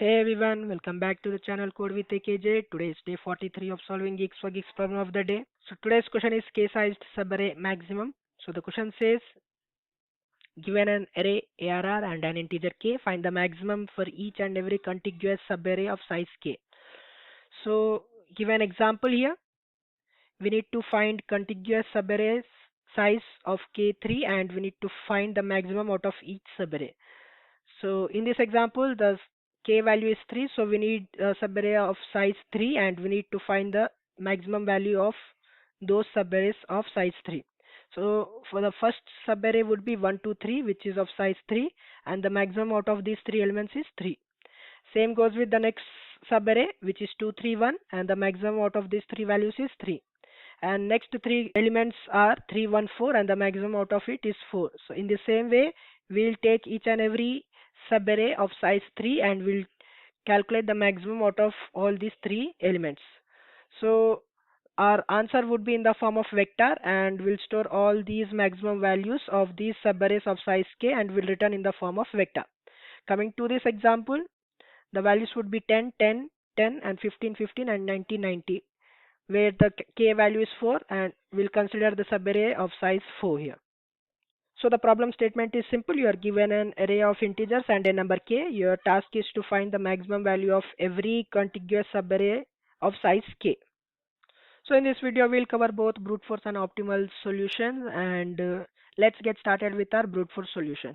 Hey everyone, welcome back to the channel Code with AKJ. Today is day 43 of solving Geeks for Geeks problem of the day. So today's question is k-sized subarray maximum. So the question says, given an array ARR and an integer k, find the maximum for each and every contiguous subarray of size k. So give an example here. We need to find contiguous subarrays size of k3 and we need to find the maximum out of each subarray. So in this example, the k value is 3, so we need a subarray of size 3 and we need to find the maximum value of those subarrays of size 3. So for the first subarray would be 1, 2, 3, which is of size 3, and the maximum out of these three elements is 3. Same goes with the next subarray, which is 2, 3, 1, and the maximum out of these three values is 3. And next three elements are 3, 1, 4, and the maximum out of it is 4. So in the same way, we'll take each and every subarray of size 3 and we'll calculate the maximum out of all these three elements. So our answer would be in the form of vector, and we'll store all these maximum values of these subarrays of size k and will return in the form of vector. Coming to this example, the values would be 10, 10, 10 and 15, 15 and 90, 90, where the k value is 4 and we'll consider the subarray of size 4 here. So the problem statement is simple. You are given an array of integers and a number k. Your task is to find the maximum value of every contiguous subarray of size k. So in this video we'll cover both brute force and optimal solution, and let's get started with our brute force solution.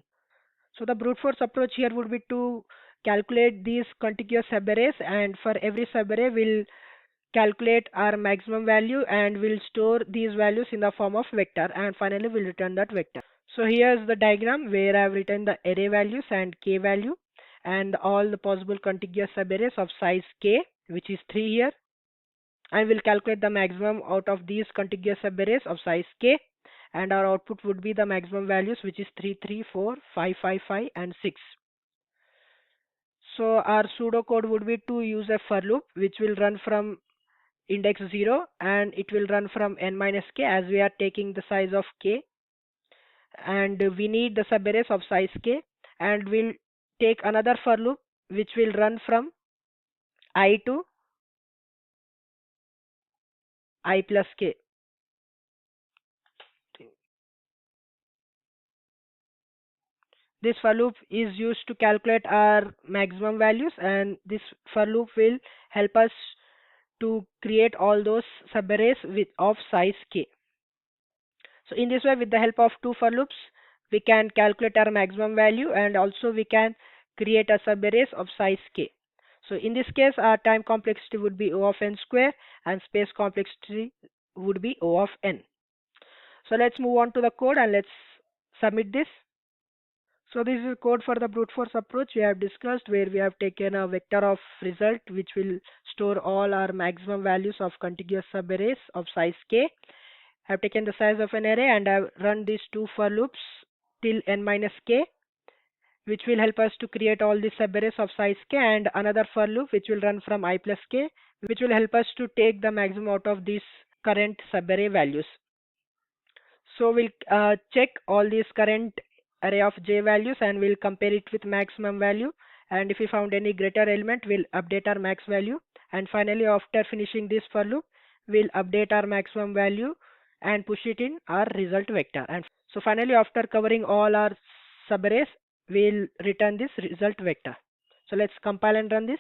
So the brute force approach here would be to calculate these contiguous subarrays, and for every subarray we'll calculate our maximum value and we'll store these values in the form of vector, and finally we'll return that vector. So here's the diagram where I've written the array values and k value and all the possible contiguous subarrays of size k, which is 3 here. I will calculate the maximum out of these contiguous subarrays of size k, and our output would be the maximum values, which is 3, 3, 4, 5, 5, 5 and 6. So our pseudocode would be to use a for loop which will run from index 0 and it will run from n minus k, as we are taking the size of k, and we need the subarrays of size k, and we'll take another for loop which will run from I to I plus k. This for loop is used to calculate our maximum values, and this for loop will help us to create all those subarrays of size k. So in this way, with the help of two for loops, we can calculate our maximum value and also we can create a subarrays of size k. So in this case, our time complexity would be O of n square and space complexity would be O of n. So let's move on to the code and let's submit this. So this is code for the brute force approach we have discussed, where we have taken a vector of result which will store all our maximum values of contiguous subarrays of size k. I've taken the size of an array and I've run these two for loops till n minus k, which will help us to create all these subarrays of size k, and another for loop which will run from I plus k, which will help us to take the maximum out of these current subarray values. So we'll check all these current array of j values and we'll compare it with maximum value, and if we found any greater element we'll update our max value, and finally after finishing this for loop we'll update our maximum value and push it in our result vector. And so finally, after covering all our subarrays, we'll return this result vector. So let's compile and run this.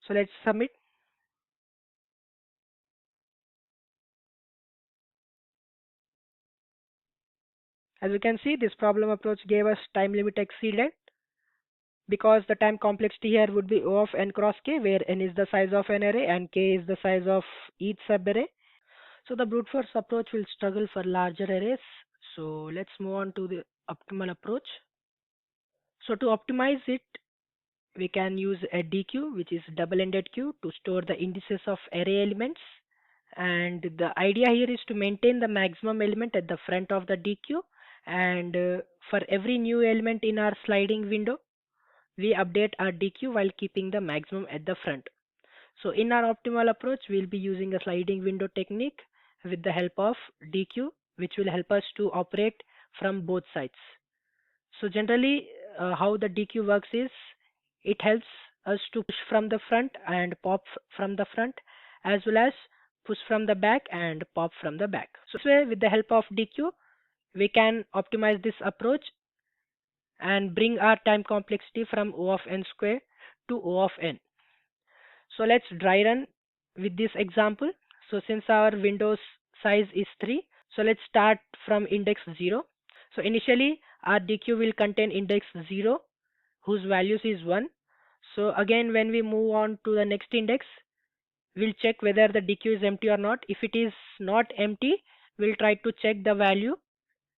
So let's submit. As you can see, this problem approach gave us time limit exceeded, because the time complexity here would be O of n cross k, where n is the size of an array and k is the size of each subarray. So the brute force approach will struggle for larger arrays. So let's move on to the optimal approach. So to optimize it, we can use a DQ, which is double-ended queue, to store the indices of array elements. And the idea here is to maintain the maximum element at the front of the DQ, and for every new element in our sliding window, we update our DQ while keeping the maximum at the front. So in our optimal approach, we'll be using a sliding window technique with the help of DQ, which will help us to operate from both sides. So generally, how the DQ works is it helps us to push from the front and pop from the front, as well as push from the back and pop from the back. So this way, with the help of DQ, we can optimize this approach and bring our time complexity from O of n square to O of n. So let's dry run with this example. So since our Windows size is 3, so let's start from index 0. So initially our DQ will contain index 0 whose values is 1. So again when we move on to the next index, we'll check whether the DQ is empty or not. If it is not empty, we'll try to check the value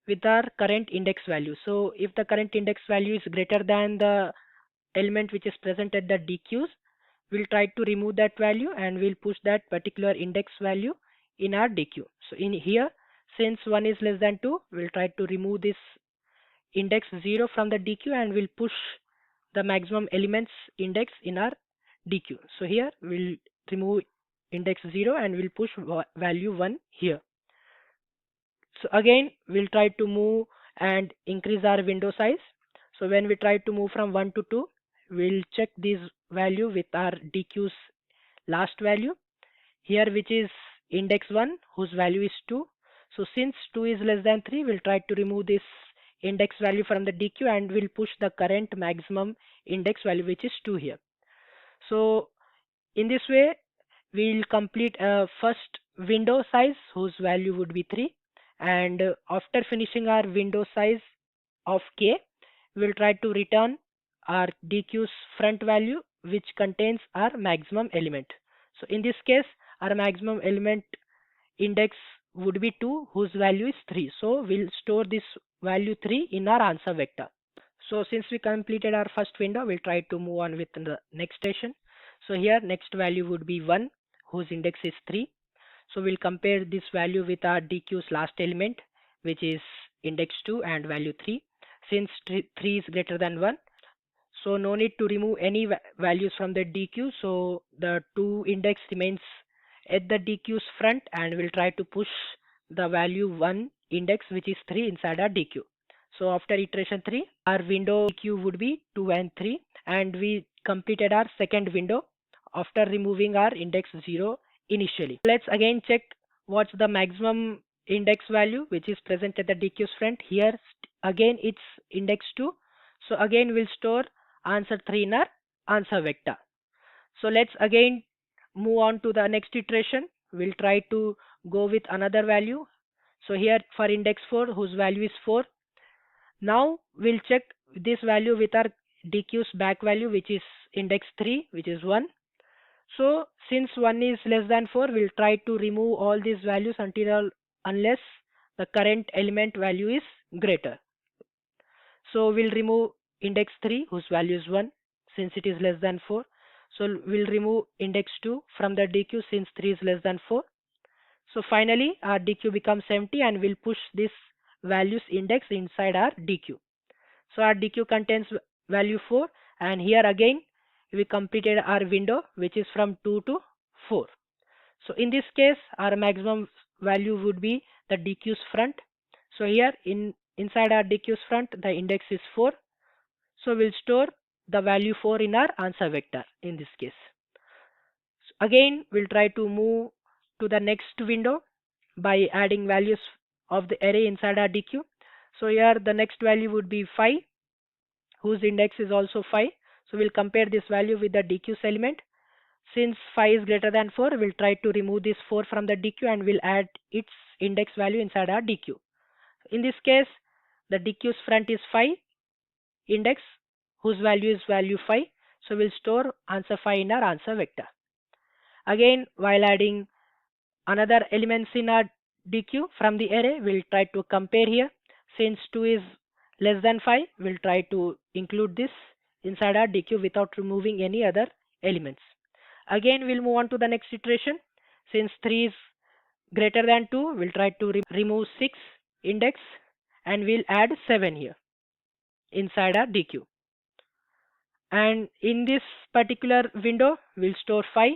with our current index value. So if the current index value is greater than the element which is present at the DQs, we'll try to remove that value and we'll push that particular index value in our DQ. So in here, since 1 is less than 2, we'll try to remove this index 0 from the DQ and we'll push the maximum elements index in our DQ. So here we'll remove index 0 and we'll push value 1 here. So again we'll try to move and increase our window size. So when we try to move from 1 to 2, we'll check this value with our DQ's last value here, which is index 1 whose value is 2. So since 2 is less than 3, we'll try to remove this index value from the DQ and we'll push the current maximum index value, which is 2 here. So in this way we'll complete a first window size whose value would be 3, and after finishing our window size of k, we'll try to return our DQ's front value which contains our maximum element. So in this case our maximum element index would be 2 whose value is 3. So we'll store this value 3 in our answer vector. So since we completed our first window, we'll try to move on with the next station. So here next value would be 1 whose index is 3. So we'll compare this value with our DQ's last element, which is index 2 and value 3. Since 3 is greater than 1, so no need to remove any values from the DQ. So the 2 index remains at the DQ's front and we'll try to push the value 1 index, which is 3, inside our DQ. So after iteration 3, our window DQ would be 2 and 3, and we completed our second window after removing our index 0 initially. Let's again check what's the maximum index value which is present at the DQ's front. Here again it's index 2. So again we'll store answer 3 in our answer vector. So let's again move on to the next iteration. We'll try to go with another value. So here for index 4 whose value is 4. Now we'll check this value with our DQ's back value, which is index 3, which is 1. So since 1 is less than 4, we'll try to remove all these values unless the current element value is greater. So we'll remove index 3 whose value is 1 since it is less than 4. So we'll remove index 2 from the DQ since 3 is less than 4. So finally our DQ becomes empty and we'll push this values index inside our DQ. So our DQ contains value 4, and here again we completed our window which is from 2 to 4. So in this case our maximum value would be the DQ's front. So here inside our DQ's front the index is 4. So we'll store the value 4 in our answer vector in this case. So again we'll try to move to the next window by adding values of the array inside our DQ. So here the next value would be 5 whose index is also 5. So we'll compare this value with the DQ's element. Since 5 is greater than 4, we'll try to remove this 4 from the DQ and we'll add its index value inside our DQ. In this case the DQ's front is 5 index whose value is value 5. So we'll store answer 5 in our answer vector. Again while adding another elements in our DQ from the array, we'll try to compare here. Since 2 is less than 5, we'll try to include this inside our DQ without removing any other elements. Again we'll move on to the next iteration. Since 3 is greater than 2, we'll try to remove 6 index and we'll add 7 here inside our DQ. And in this particular window we'll store 5,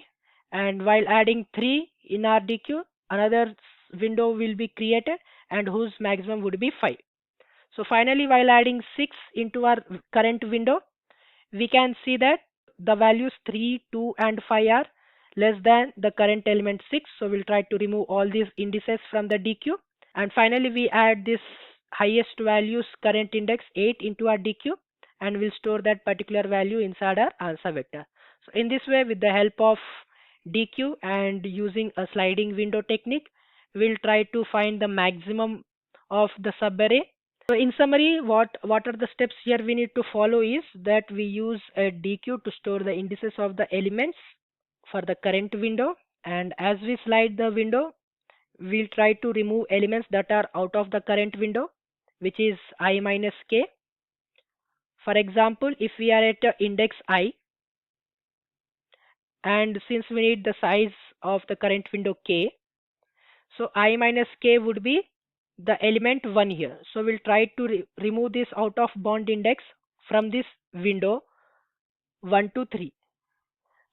and while adding 3 in our DQ, another window will be created and whose maximum would be 5. So finally, while adding 6 into our current window, we can see that the values 3, 2 and 5 are less than the current element 6. So we'll try to remove all these indices from the DQ. And finally, we add this highest values current index 8 into our DQ, and we'll store that particular value inside our answer vector. So in this way, with the help of DQ and using a sliding window technique, we'll try to find the maximum of the subarray. So in summary, what are the steps here we need to follow is that we use a DQ to store the indices of the elements for the current window, and as we slide the window, we'll try to remove elements that are out of the current window, which is I minus k. For example, if we are at index I, and since we need the size of the current window k, so I minus k would be the element 1 here. So we'll try to remove this out of bound index from this window 1 to 3.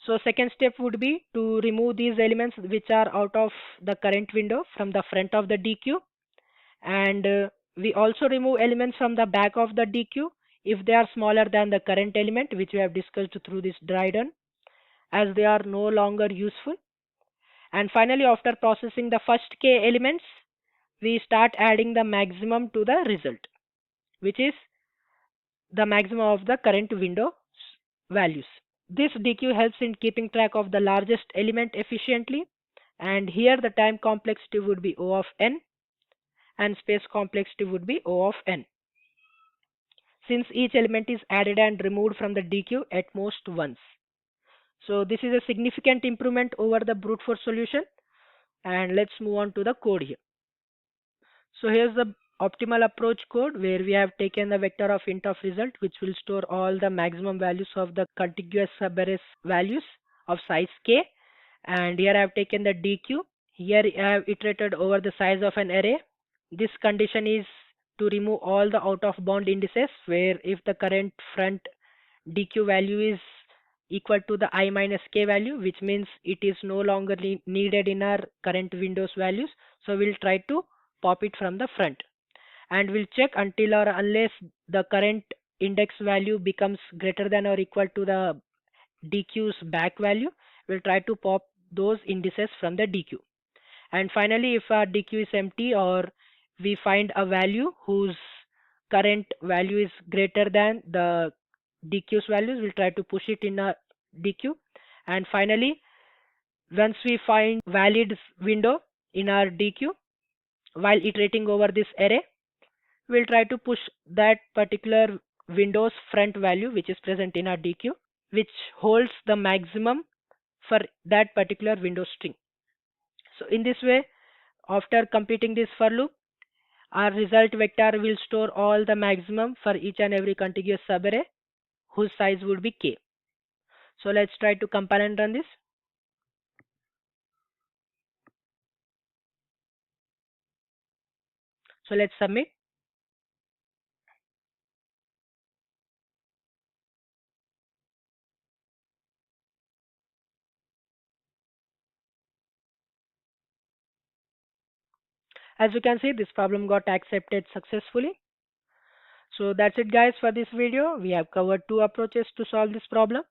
So second step would be to remove these elements which are out of the current window from the front of the DQ, and we also remove elements from the back of the DQ if they are smaller than the current element, which we have discussed through this dry run, as they are no longer useful. And finally, after processing the first k elements, we start adding the maximum to the result, which is the maximum of the current window values. This DQ helps in keeping track of the largest element efficiently, and here the time complexity would be O of n and space complexity would be O of n, since each element is added and removed from the DQ at most once. So this is a significant improvement over the brute force solution, and let's move on to the code here. So here's the optimal approach code where we have taken the vector of int of result, which will store all the maximum values of the contiguous subarray values of size k, and here I have taken the DQ. Here I have iterated over the size of an array. This condition is to remove all the out of bound indices, where if the current front DQ value is equal to the I minus k value, which means it is no longer needed in our current windows values. So we'll try to pop it from the front, and we'll check until or unless the current index value becomes greater than or equal to the DQ's back value. We'll try to pop those indices from the DQ. And finally, if our DQ is empty or we find a value whose current value is greater than the DQ's values, we'll try to push it in a DQ. And finally, once we find valid window in our DQ, while iterating over this array, we'll try to push that particular window's front value which is present in our DQ, which holds the maximum for that particular window string. So in this way, after completing this for loop, our result vector will store all the maximum for each and every contiguous subarray whose size would be k. So let's try to compile and run this. So let's submit. As you can see, this problem got accepted successfully. So that's it guys for this video. We have covered two approaches to solve this problem.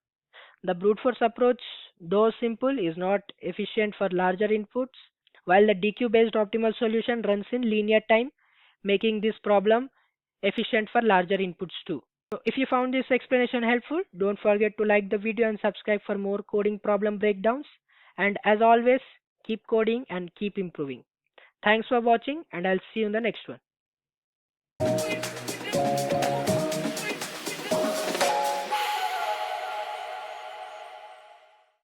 The brute force approach, though simple, is not efficient for larger inputs, while the DQ based optimal solution runs in linear time, making this problem efficient for larger inputs too. So if you found this explanation helpful, don't forget to like the video and subscribe for more coding problem breakdowns. And as always, keep coding and keep improving. Thanks for watching, and I'll see you in the next one.